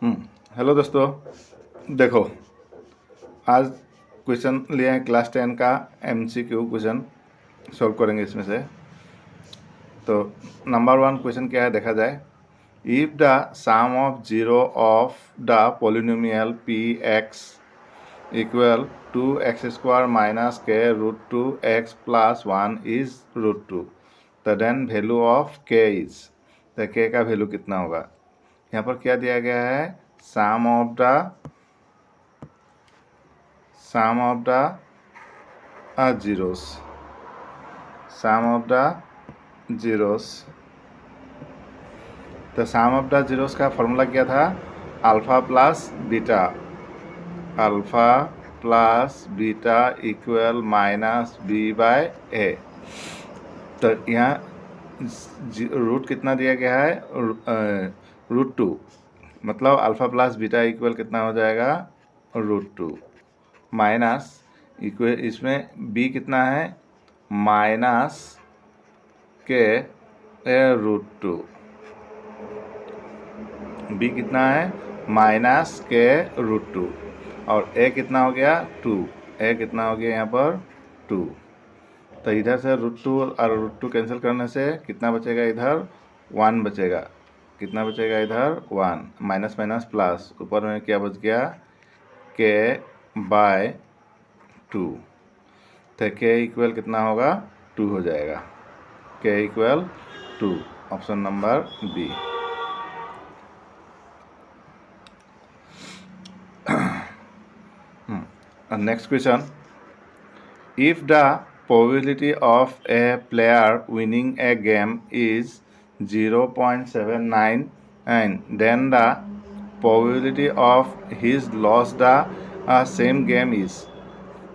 Hello दोस्तों, देखो आज क्वेश्चन लिए हैं क्लास 10 का MCQ क्वेश्चन सॉल्व करेंगे इसमें से। तो नंबर 1 क्वेश्चन क्या है देखा जाए। If the sum of zero of the polynomial P X equal to X square minus K root two X plus 1 is root two, तो then value of K is, तो के का value कितना होगा। यहाँ पर क्या दिया गया है, sum of the zeros, sum of the zeros। तो sum of the zeros का फॉर्मूला क्या था, alpha plus beta equal minus B by A. तो यहाँ रूट कितना दिया गया है, रूट टू, मतलब अल्फ़ा प्लस बीटा इक्वल कितना हो जाएगा, रूट टू, माइनस इक्वल इसमें बी कितना है, minus K root to, B कितना है, माइनस के रूट टू, और ए कितना हो गया, टू, ए कितना हो गया यहाँ पर, टू। तो इधर से रूट टू और रूट टू कैंसिल करने से कितना बचेगा, इधर 1 बचेगा, कितना बचेगा इधर 1, माइनस माइनस प्लस, ऊपर में क्या बच गया, के बाय 2। तो के इक्वल कितना होगा, 2 हो जाएगा, के equal 2, option number B. Next question, if the probability of a player winning a game is 0.79 and then the probability of his loss the same game is,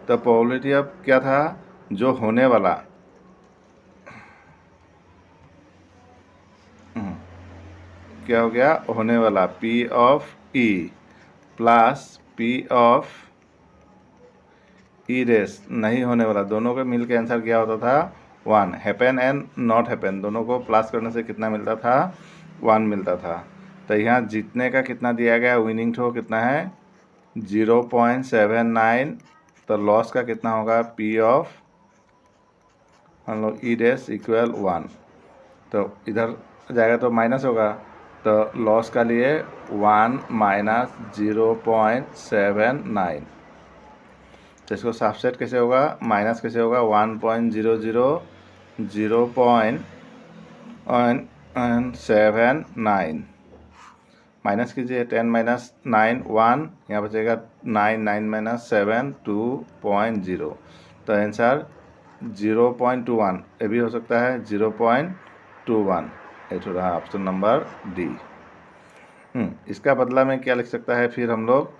तो probability अब क्या था, जो होने वाला, क्या हो गया, होने वाला P of E plus P of E race, नहीं होने वाला, दोनों के मिल के आंसर क्या होता था, 1। हैपन एंड नॉट हैपन दोनों को प्लस करने से कितना मिलता था, 1 मिलता था। तो यहाँ जीतने का कितना दिया गया, विनिंग थ्रो कितना है, 0.79, तो लॉस का कितना होगा, P ऑफ हम लोग ई रेस इक्वल 1, तो इधर जाएगा तो माइनस होगा, तो लॉस का लिए 1 माइनस 0.79, तो इसको सबसेट कैसे होगा, माइनस कैसे होगा, 1.00 माइनस कीजिए, 10 माइनस 9 1, यहाँ बचेगा 9, 9 माइनस 7 2.0, तो आंसर 0.21, ये भी हो सकता है 0.21, ये तो रहा ऑप्शन नंबर डी। इसका बदला में क्या लिख सकता है, फिर हम लोग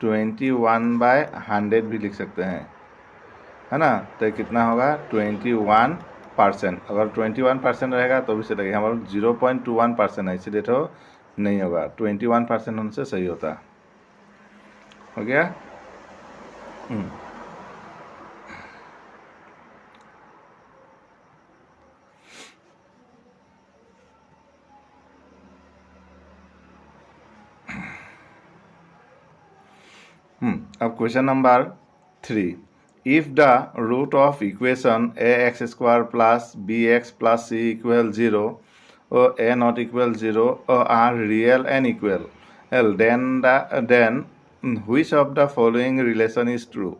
21/100 भी लिख सकते हैं, है ना। तो कितना होगा, 21%, अगर 21% रहेगा तो भी चलेगा, हमारा 0.21% है, इसीलिए तो नहीं होगा, 21% होने से सही होता, हो गया। अब question number 3, if the root of equation ax square plus bx plus c equal 0 or a not equal 0 are real and equal, then which of the following relation is true।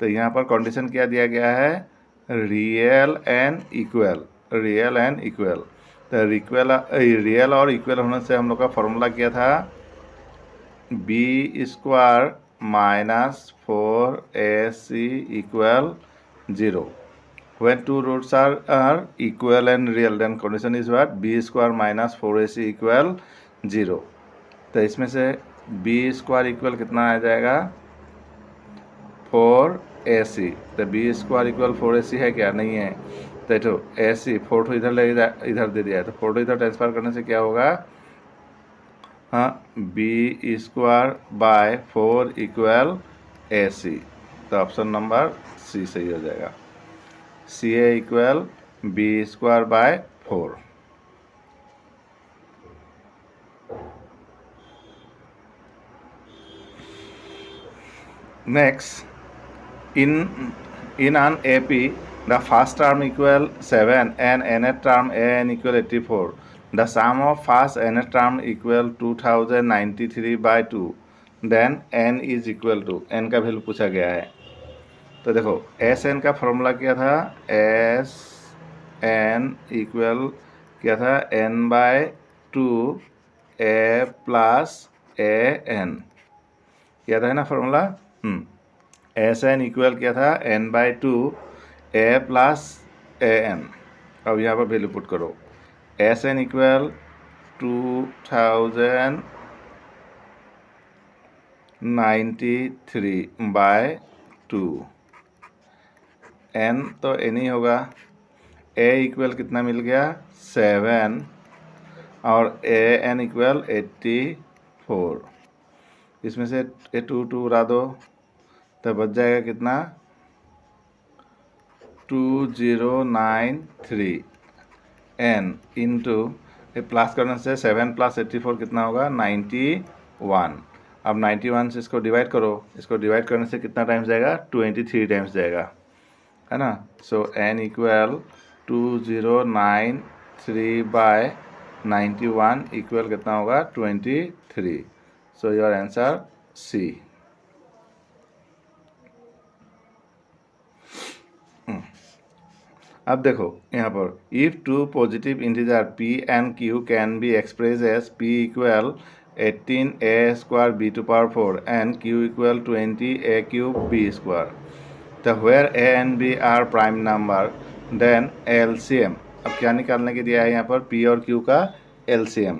तो यहाँ पर कंडीशन क्या दिया गया है, real and equal, real and equal. तो real और equal होने से हम लोग का फॉर्मूला क्या था, B square minus 4ac equal 0। when two roots are equal and real then condition is what, b square minus 4ac equal 0। तो इसमें से b स्क्वायर इक्वल कितना आ जाएगा, 4ac, तो b स्क्वायर इक्वल 4ac है क्या, नहीं है, तो ac 4 तो इधर दे दिया है, तो 4 तो इधर ट्रांसफर करने से क्या होगा, हाँ, B square by 4 equal AC, तो ऑप्शन नंबर सी सही हो जाएगा, C A equal B square by 4। Next, in an AP, the first term equal 7 and nth term n equal 84. The sum of first nth term equal 2093 by 2. Then n is equal to, n का value पूछा गया है। तो देखो S N का formula क्या था, S N equal क्या था, n by 2 A plus A N, क्या था ना फॉर्मूला। एस एन इक्वल क्या था, n by 2 A plus A N. अब यहाँ पर वैल्यू पुट करो, S N equal 2093 by 2, n तो n ही होगा, a इक्वल कितना मिल गया 7 और ए एन इक्वल 84। इसमें से 2 उड़ा दो तो बच जाएगा कितना 2093 n इंटू प्लस करने से 7 + 84 कितना होगा 91। अब 91 से इसको डिवाइड करो, इसको डिवाइड करने से कितना टाइम्स जाएगा 23 टाइम्स जाएगा, है ना। So n equal 2093 by 91 equal कितना होगा 23। So your answer C. अब देखो यहाँ पर if two positive integer p and q can be express as p equal 18a² b⁴ and q equal 20a³ b²। तो where a and b are prime number then LCM। अब क्या निकालने के दिया है यहाँ पर, p और q का LCM।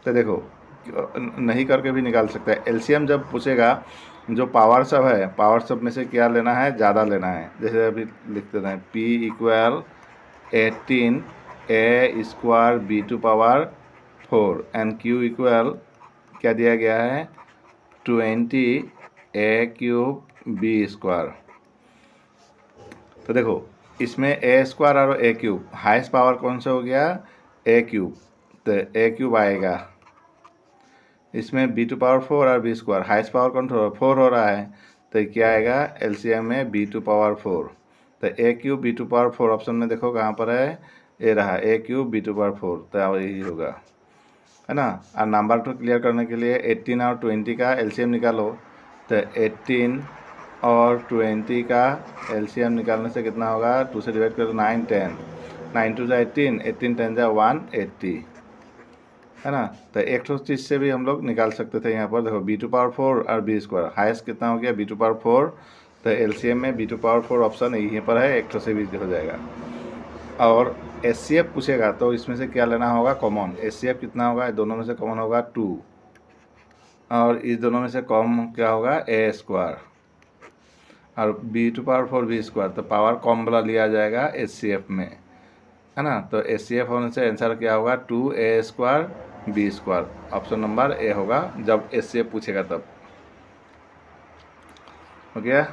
तो देखो नहीं करके भी निकाल सकता है। LCM जब पूछेगा, जो पावर सब है, पावर सब में से क्या लेना है, ज़्यादा लेना है। जैसे अभी लिख देते हैं p equal 18a² b⁴ and q equal क्या दिया गया है 20a³ b²। तो देखो इसमें a² और a³ हाईएस्ट पावर कौन सा हो गया a³, तो a³ आएगा। इसमें b⁴ और b² हाईएस्ट पावर कौन 4 हो रहा है, तो क्या आएगा LCM में b⁴। तो a³ b⁴ ऑप्शन में देखो कहाँ पर है, ये रहा a³ b⁴, तो यही होगा, है ना। और नंबर 2 क्लियर करने के लिए 18 और 20 का LCM निकालो। तो 18 और 20 का LCM निकालने से कितना होगा, 2 से डिवाइड करो 9 10, 9 2 18, 18 10 180, है ना। तो एक तो चीज़ से भी हम लोग निकाल सकते थे। यहाँ पर देखो b⁴ और b², हाईएस्ट कितना हो गया b⁴, तो LCM में b⁴ ऑप्शन यहीं पर है, एक तो से भी हो जाएगा। और SCF पूछेगा तो इसमें से क्या लेना होगा कॉमन। SCF कितना होगा, दोनों में से कॉमन होगा 2, और इस दोनों में से कॉमन क्या होगा a², और b⁴ b², तो पावर कॉम वाला लिया जाएगा SCF में, है ना। तो SCF होने से आंसर क्या होगा 2a² b²। Option number A होगा जब SCF पूछेगा तब। हो गया।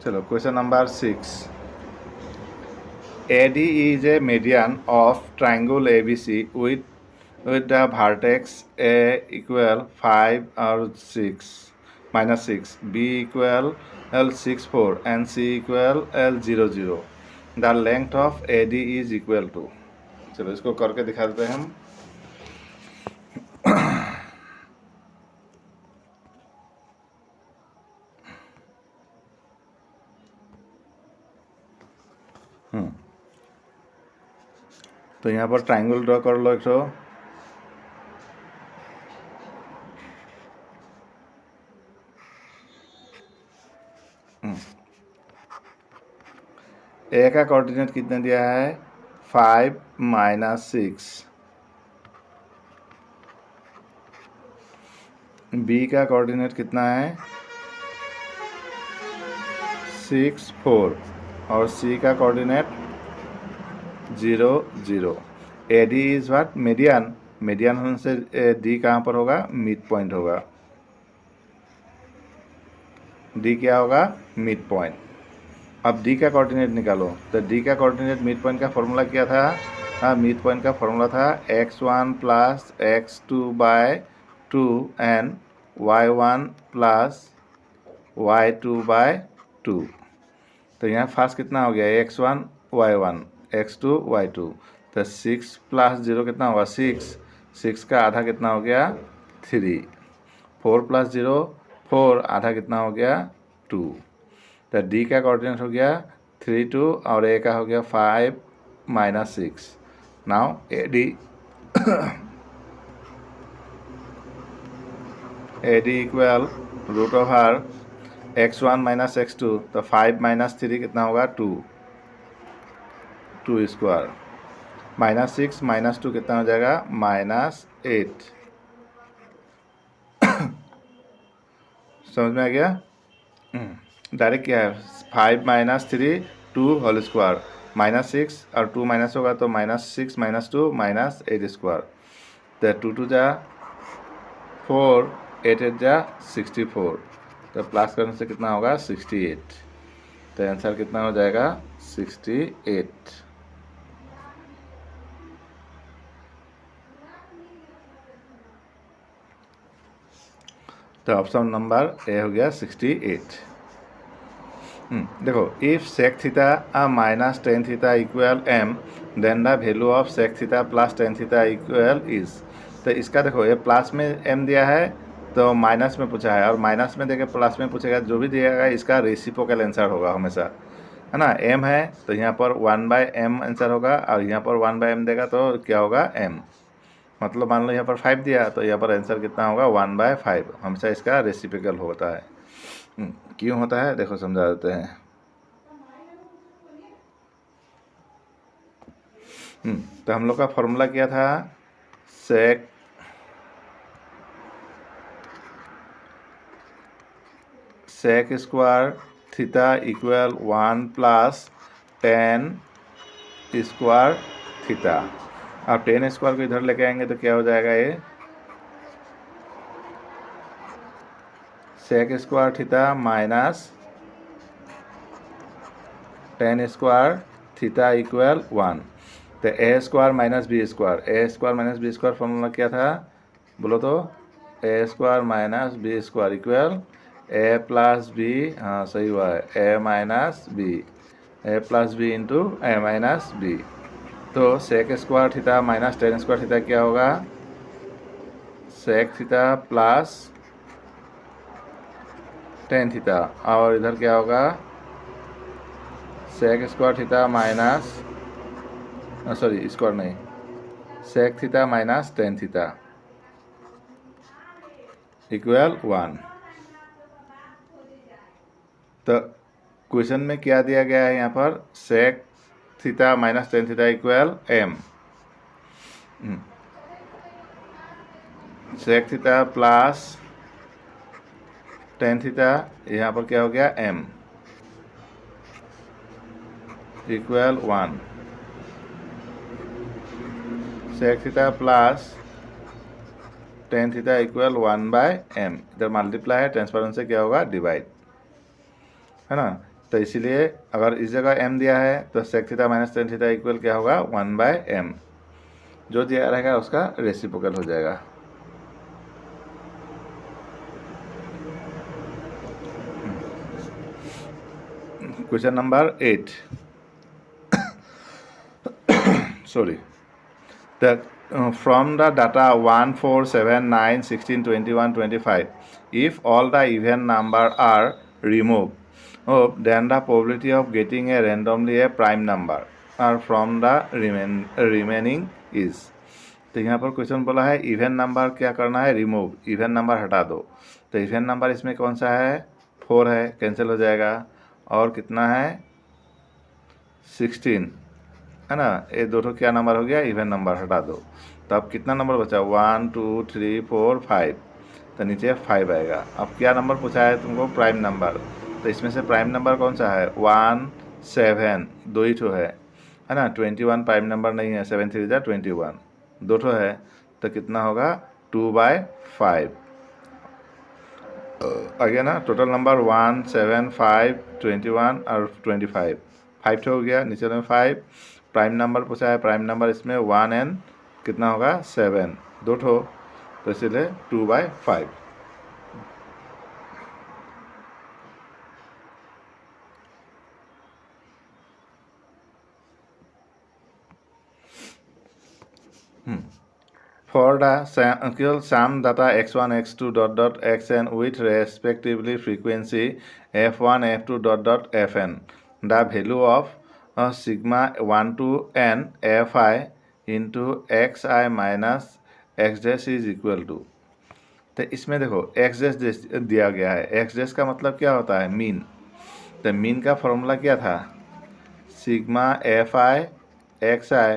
चलो question number 6। AD is a median of triangle ABC with the vertex A equal 5 or 6 minus 6, B equal L6 4 and C equal L0 0. The length of AD is equal to। चलो इसको करके दिखा देते हैं हम। तो यहाँ पर ट्राइंगल ड्रॉ कर लो एक तो। ए का कोऑर्डिनेट कितना दिया है 5 - 6, बी का कोऑर्डिनेट कितना है 6 4, और सी का coordinate 0 0। AD is what median, median होने से डी कहाँ पर होगा मिड पॉइंट होगा, डी क्या होगा मिड पॉइंट। अब डी का कोऑर्डिनेट निकालो। तो डी का कोऑर्डिनेट मिड पॉइंट का फॉर्मूला क्या था हाँ, मिड पॉइंट का फॉर्मूला था x1 plus x2/2 and y1 plus y2/2। तो यहाँ फर्स्ट कितना हो गया x1 y1 x2 y2। तो 6 प्लस 0 कितना होगा 6। 6 का आधा कितना हो गया 3। 4 प्लस 0 4, आधा कितना हो गया 2। तो डी का कोऑर्डिनेट हो गया 3 2 और ए का हो गया 5 minus 6। Now AD equal root over x1 minus x2। तो 5 माइनस 3 कितना होगा 2 स्क्वायर -6 -2 कितना हो जाएगा -8। समझ में आ गया? डायरेक्ट क्या है 5 माइनस 3 2 होल स्क्वायर -6 और 2 माइनस होगा तो -6 -2 -8 स्क्वायर। तो 2 2 जा 4 8 8 जा 64। तो प्लस करने से कितना होगा 68। तो आंसर कितना हो जाएगा 68। तो ऑप्शन नंबर ए हो गया 68। देखो if sec theta minus tan theta equal m then the value of sec theta plus tan theta equal is. तो इसका देखो ये प्लस में m दिया है तो माइनस में पूछा है, और माइनस में देके प्लस में पूछेगा, जो भी दिएगा इसका रेसिप्रोकल आंसर होगा हमेशा, है ना। m है तो यहाँ पर 1/m आंसर होगा, और यहाँ पर 1/m देगा तो क्या होगा m। मतलब मान लो यहाँ पर 5 दिया तो यहाँ पर आंसर कितना होगा 1/5। हमेशा इसका रेसिप्रोकल होता है। क्यों होता है देखो समझा देते हैं। तो हम लोग का फॉर्मूला क्या था sec square theta equal 1 plus 10 square theta. अब 10 स्क्वायर को इधर लेके आएंगे तो क्या हो जाएगा ये sec square theta minus 10 square theta equal 1। तो A square minus B square formula क्या था बोलो तो A square minus B square equal A plus B. हाँ सही हुआ है A minus B, A plus B into A minus B. तो sec square theta minus 10 square theta क्या होगा सेक थीटा प्लस 10 थीटा, और इधर क्या होगा sec square theta minus sorry square नहीं sec theta minus 10 theta equal 1। तो क्वेश्चन में क्या दिया गया है यहाँ पर sec theta minus 10 theta equal m। Sec theta plus 10 theta यहाँ पर क्या हो गया m equal 1। Sec theta plus 10 theta equal 1/m। इधर मल्टीप्लाई है, ट्रांसफरेंस से क्या होगा डिवाइड, है ना। तो इसीलिए अगर इस जगह m दिया है तो sec theta minus 10 theta equal क्या होगा 1/m। जो दिया रहेगा उसका रेसिप्रोकल हो जाएगा। Question number 8 sorry that from the data 1 4 7 9 16 21 25 if all the even number are removed then the probability of getting a randomly a prime number or from the remaining is। तो यहाँ पर question बोला है even number क्या करना है remove, even number हटा दो। तो इवन नंबर इसमें कौन सा है 4 है, कैंसिल हो जाएगा, और कितना है 16, है ना। ये दोनों क्या नंबर हो गया इवन नंबर हटा दो। तो अब कितना नंबर बचा 1 2 3 4 5। तो नीचे 5 आएगा। अब क्या नंबर पूछा है तुमको प्राइम नंबर। तो इसमें से प्राइम नंबर कौन सा है 1 7 दो ही ठो है ना। 21 प्राइम नंबर नहीं है, 7 3 जा 21 दो ठो है। तो कितना होगा 2/5 आ गया ना। टोटल नंबर 1 7 5 21 और 25 5 ठो हो गया, नीचे में 5 प्राइम नंबर पूछा है, प्राइम नंबर इसमें 1 एंड कितना होगा 7, 2 ठो, तो इसलिए 2/5। For the sum data x1, x2 dot xn with respectively frequency f1, f2 dot fn, the value of sigma 1 to n fi into xi minus x dash is equal to। तो इसमें देखो x dash दिया गया है। x dash का मतलब क्या होता है? मीन। तो मीन का फॉर्मूला क्या था? Sigma fi xi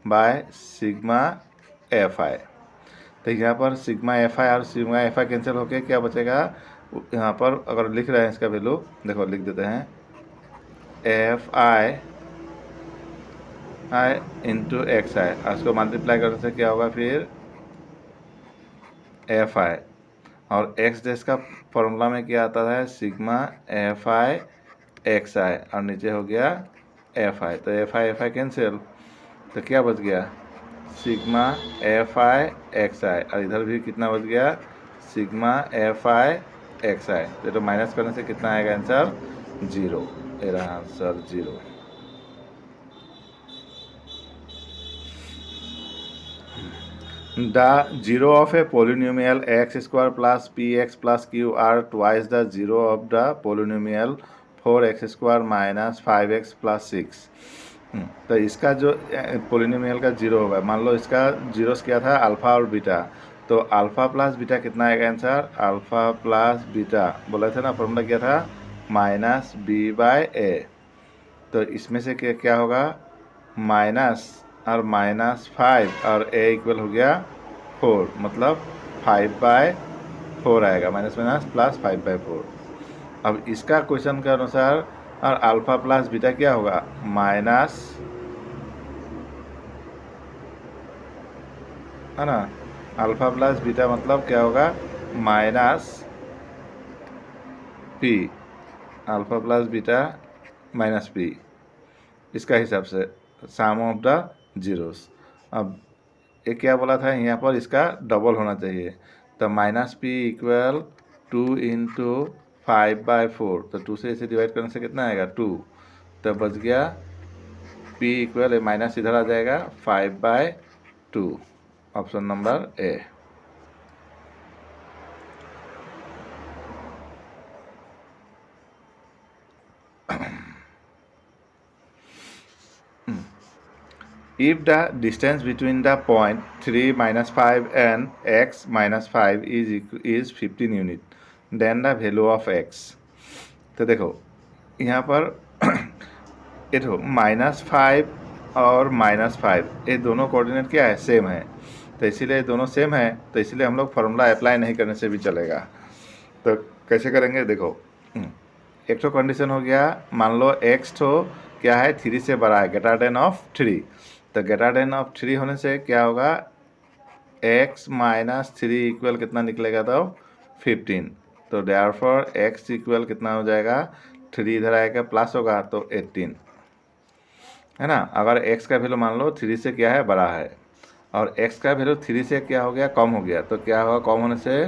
by sigma fi। तो यहाँ पर सिग्मा एफ आई और सिग्मा एफ आई कैंसिल होके क्या बचेगा? यहाँ पर अगर लिख रहे हैं इसका वैल्यू, देखो लिख देते हैं एफ आई इंटू एक्स आई, और उसको मल्टीप्लाई करने से क्या होगा फिर एफ आई, और एक्स डैश का फॉर्मूला में क्या आता है? सिग्मा एफ आई एक्स आई, और नीचे हो गया एफ आई। तो एफ आई कैंसिल, तो क्या बच गया? सिग्मा एफ आई एक्स आई, और इधर भी कितना बच गया? सिग्मा एफ आई एक्स आई। तो माइनस करने से कितना आएगा आंसर? 0। ये रहा answer 0। The zero of a polynomial x square plus px plus q are twice the zero of the polynomial 4x square minus 5x plus 6। तो इसका जो पोलिनोमियल का जीरो होगा, मान लो इसका जीरोस क्या था? अल्फ़ा और बीटा। तो अल्फ़ा प्लस बीटा कितना आएगा आंसर? अल्फ़ा प्लस बीटा बोला था ना, फॉर्मूला क्या था? Minus B by A. तो इसमें से क्या क्या होगा? माइनस और -5 और ए इक्वल हो गया 4, मतलब 5/4 आएगा। Minus minus plus 5/4। अब इसका क्वेश्चन के अनुसार और अल्फ़ा प्लस बीटा क्या होगा? माइनस, है ना, अल्फ़ा प्लस बीटा मतलब क्या होगा? Minus P, alpha plus beta minus P, इसका हिसाब से सम ऑफ द जीरोस। अब ये क्या बोला था यहाँ पर? इसका डबल होना चाहिए। तो माइनस पी इक्वल 2 इंटू 5/4, तो 2 से इसे डिवाइड करने से कितना आएगा? 2। तो बच गया p इक्वल, माइनस इधर आ जाएगा 5/2। Option number A. If the distance between the point 3 minus 5 and x minus 5 is 15 unit, then the value of x। तो देखो यहाँ पर ये देखो -5 और -5 ये दोनों कोऑर्डिनेट क्या है? सेम है। तो इसीलिए दोनों सेम है, तो इसीलिए हम लोग फार्मूला अप्लाई नहीं करने से भी चलेगा। तो कैसे करेंगे? देखो एक तो कंडीशन हो गया, मान लो x तो क्या है? 3 से बड़ा है, ग्रेटर देन ऑफ 3। तो ग्रेटर देन ऑफ 3 होने से क्या होगा? x माइनस 3 इक्वल कितना निकलेगा? तो 15। तो देयरफॉर x इक्वल कितना हो जाएगा? 3 इधर आएगा, प्लस होगा तो 18, है ना। अगर x का वैल्यू मान लो 3 से क्या है? बड़ा है, और x का वैल्यू 3 से क्या हो गया? कम हो गया। तो क्या होगा? कम होने से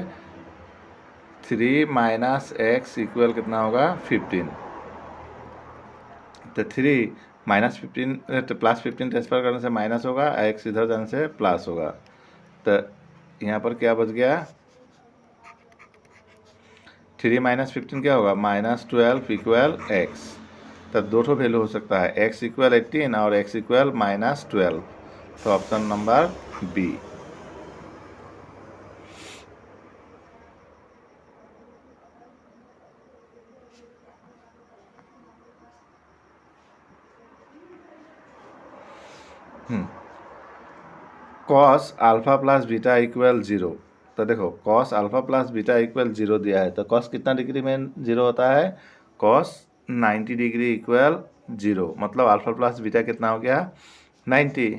3 माइनस x इक्वल कितना होगा? 15। तो 3 माइनस 15 तो प्लस 15 ट्रांसफर करने से माइनस होगा, x इधर जाने से प्लस होगा। तो यहाँ पर क्या बच गया? 3 माइनस 15 क्या होगा? -12 इक्वल x। तो दो ठो वैल्यू हो सकता है, x इक्वल 18 और x इक्वल -12। तो option number B. Cos alpha plus beta equal 0। तो देखो cos alpha plus beta equal 0 दिया है, तो कॉस कितना डिग्री में 0 होता है? कॉस 90 डिग्री इक्वल 0, मतलब अल्फ़ा प्लस बीटा कितना हो गया? 90।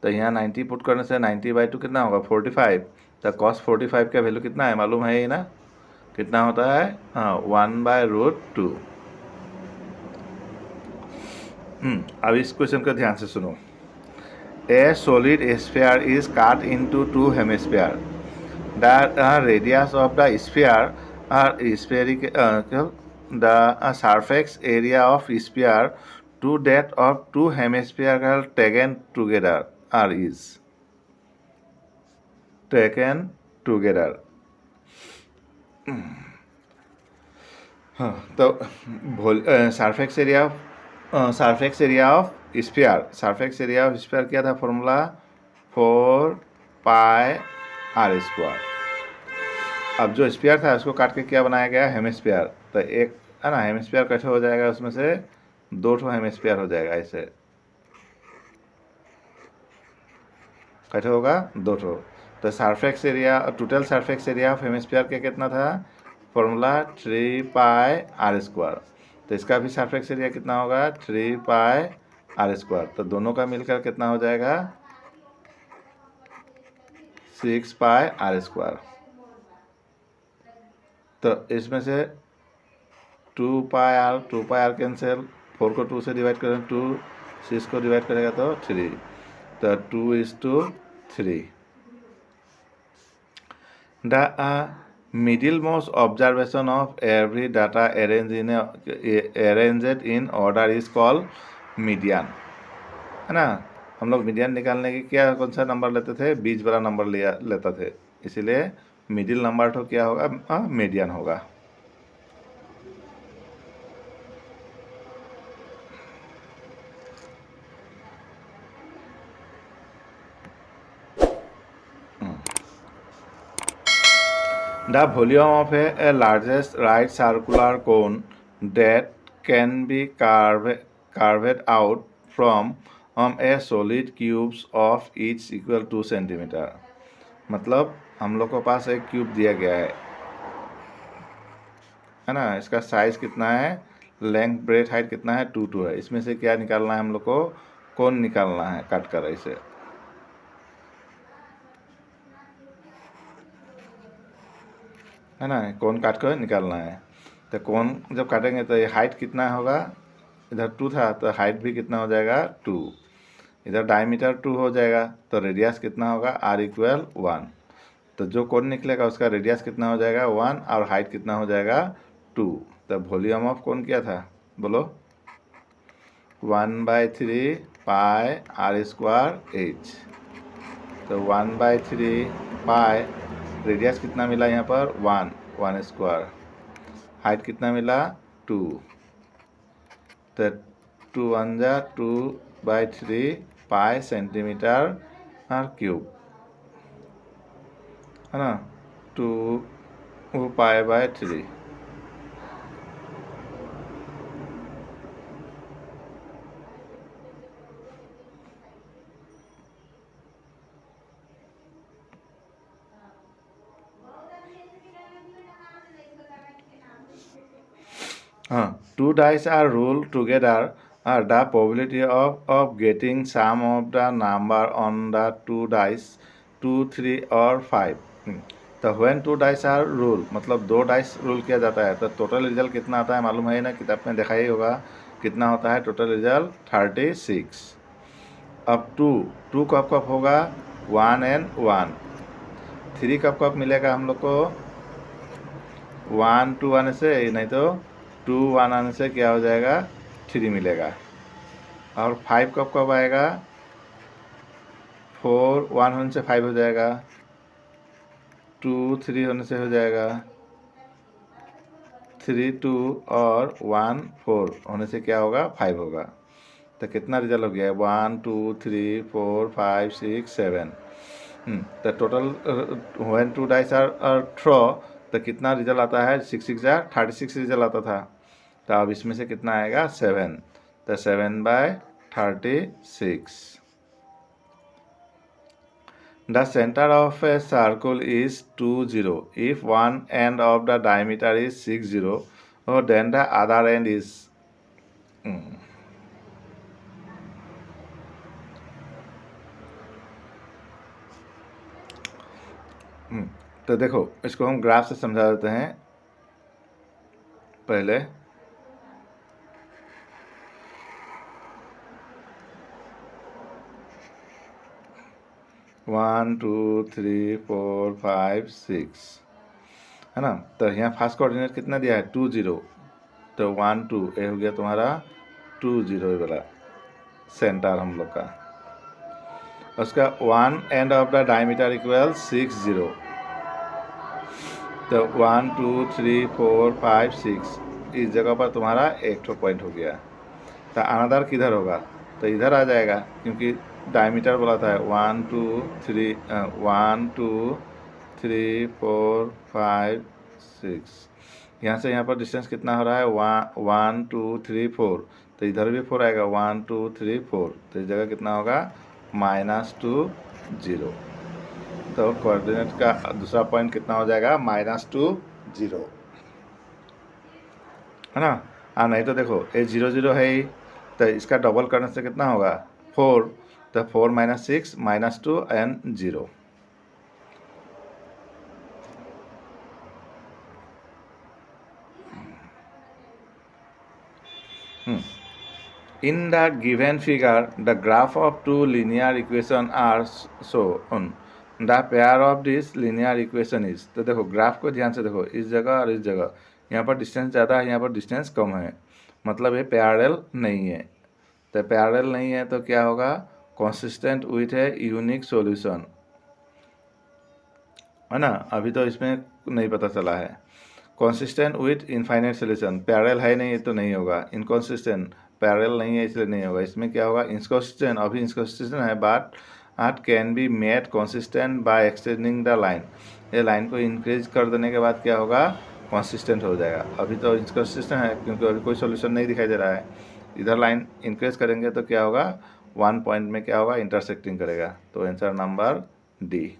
तो यहाँ 90 पुट करने से 90/2 कितना होगा? 45। तो कॉस 45 का वैल्यू कितना है? मालूम है ये ना, कितना होता है? हाँ, 1/√2। अब इस क्वेश्चन को ध्यान से सुनो। A solid sphere is cut into two hemispheres. The radius of the sphere are spherical. The surface area of sphere to that of two hemispheres taken together is taken together. तो surface area of sphere क्या था formula 4 pi are square. अब जो sphere था उसको काट के क्या बनाया गया हेमिस्फीयर। तो एक है ना हेमिस्फीयर कैसे हो जाएगा, उसमें से 2 हेमिस्फीयर हो जाएगा। ऐसे कैसे होगा 2। तो surface area total surface area of hemisphere के कितना था फॉर्मूला 3 पाई आर स्क्वायर। तो इसका भी सरफेक्स एरिया कितना होगा 3 पाई आर स्क्वायर। तो दोनों का मिलकर कितना हो जाएगा 6 पाई आर स्क्वायर। तो इसमें से 2 पाई आर कैंसिल, 4 को 2 से डिवाइड करें 2, 6 को डिवाइड करेगा तो 3। तो 2:3। The middlemost observation of every data arranged in order is called median, है ना। हम लोग मीडियन निकालने की क्या कौन सा नंबर लेते थे, बीच वाला नंबर लेते थे, इसीलिए मिडिल नंबर तो क्या होगा मीडियन होगा। The volume of a largest right circular cone that can be carved out from a solid cubes of each equal to centimeter। मतलब हम लोग को पास एक क्यूब दिया गया है ना। इसका साइज कितना है, लेंथ ब्रेथ हाइट कितना है 2 है। इसमें से क्या निकालना है हम लोग को, कौन निकालना है काट कर ऐसे, है ना। कौन काट कर निकालना है। तो कौन जब काटेंगे तो ये हाइट कितना होगा, इधर 2 था तो हाइट भी कितना हो जाएगा 2। इधर डायमीटर 2 हो जाएगा तो रेडियस कितना होगा R=1। तो जो कौन निकलेगा उसका रेडियस कितना हो जाएगा 1 और हाइट कितना हो जाएगा 2। तो वॉल्यूम ऑफ कौन क्या था बोलो 1/3 पाई आर स्क्वायर एच। तो 1/3 पाई, रेडियस कितना मिला यहाँ पर 1 स्क्वायर, हाइट कितना मिला 2। तो 2 पाई सेंटीमीटर क्यूब, है ना। 2 पाई/3। Two dice are rolled together. The probability of getting sum of the number on the 2 dice 2, 3 और 5। तो when 2 dice are rolled मतलब 2 डाइस रोल किया जाता है तो टोटल रिजल्ट कितना आता है मालूम है ना, किताब में देखा ही होगा कितना होता है टोटल रिजल्ट 36। अब 2 कब कब होगा 1 and 1। 3 कब कब मिलेगा हम लोग को 1 2 आने से, नहीं तो 2 1 आने से क्या हो जाएगा 3 मिलेगा। और 5 कब कब आएगा 4 1 होने से 5 हो जाएगा, 2 3 होने से हो जाएगा, 3 2 और 1 4 होने से क्या होगा 5 होगा। तो कितना रिजल्ट हो गया 1 2 3 4 5 6 7। तो total when 2 dice are throw तो कितना रिजल्ट आता है 6 6 36 रिजल्ट आता था। तो अब इसमें से कितना आएगा 7। तो 7/36। The center of a circle is 2 0 if one end of the diameter is 6 0 or then the other end is तो देखो इसको हम ग्राफ से समझा देते हैं पहले। 1 2 3 4 5 6 है ना। तो यहाँ फर्स्ट कोऑर्डिनेट कितना दिया है 2 0, तो 1 2 ये हो गया तुम्हारा 2 0 वाला सेंटर हम लोग का। उसका 1 end of the diameter equal 6 0, तो 1 2 3 4 5 6 इस जगह पर तुम्हारा एक ठो पॉइंट हो गया। तो अनदर किधर होगा, तो इधर आ जाएगा क्योंकि डायमीटर बोला था 1 2 3 1 2 3 4 5 6। यहाँ से यहाँ पर डिस्टेंस कितना हो रहा है 1 2 3 4, तो इधर भी 4 आएगा 1 2 3 4, तो इस जगह कितना होगा -2 0। तो कोऑर्डिनेट का दूसरा पॉइंट कितना हो जाएगा -2 0 है ना। नहीं तो देखो ये 0 0 है ही, तो इसका डबल करने से कितना होगा 4, तो 4 - 6 -2 and 0। In the given figure, the graph of two linear equations are shown. The pair of this linear equation is, तो देखो ग्राफ को ध्यान से देखो, इस जगह और इस जगह यहाँ पर डिस्टेंस ज़्यादा है, यहाँ पर डिस्टेंस कम है, मतलब ये पैरेलल नहीं है। तो पैरेलल नहीं है तो क्या होगा कंसिस्टेंट विथ है यूनिक सॉल्यूशन, है ना। अभी तो इसमें नहीं पता चला है। Consistent with infinite solution, parallel है नहीं तो नहीं होगा। इनकंसिस्टेंट, पैरेलल नहीं है इसलिए नहीं होगा। इसमें क्या होगा इनकंसिस्टेंट, अभी इनकंसिस्टेंट है but can be made consistent by extending the line. ये लाइन को इंक्रीज कर देने के बाद क्या होगा कंसिस्टेंट हो जाएगा। अभी तो इनकंसिस्टेंट है क्योंकि अभी कोई सॉल्यूशन नहीं दिखाई दे रहा है। इधर लाइन इंक्रीज करेंगे तो क्या होगा 1 पॉइंट में क्या होगा इंटरसेक्टिंग करेगा। तो आंसर नंबर डी।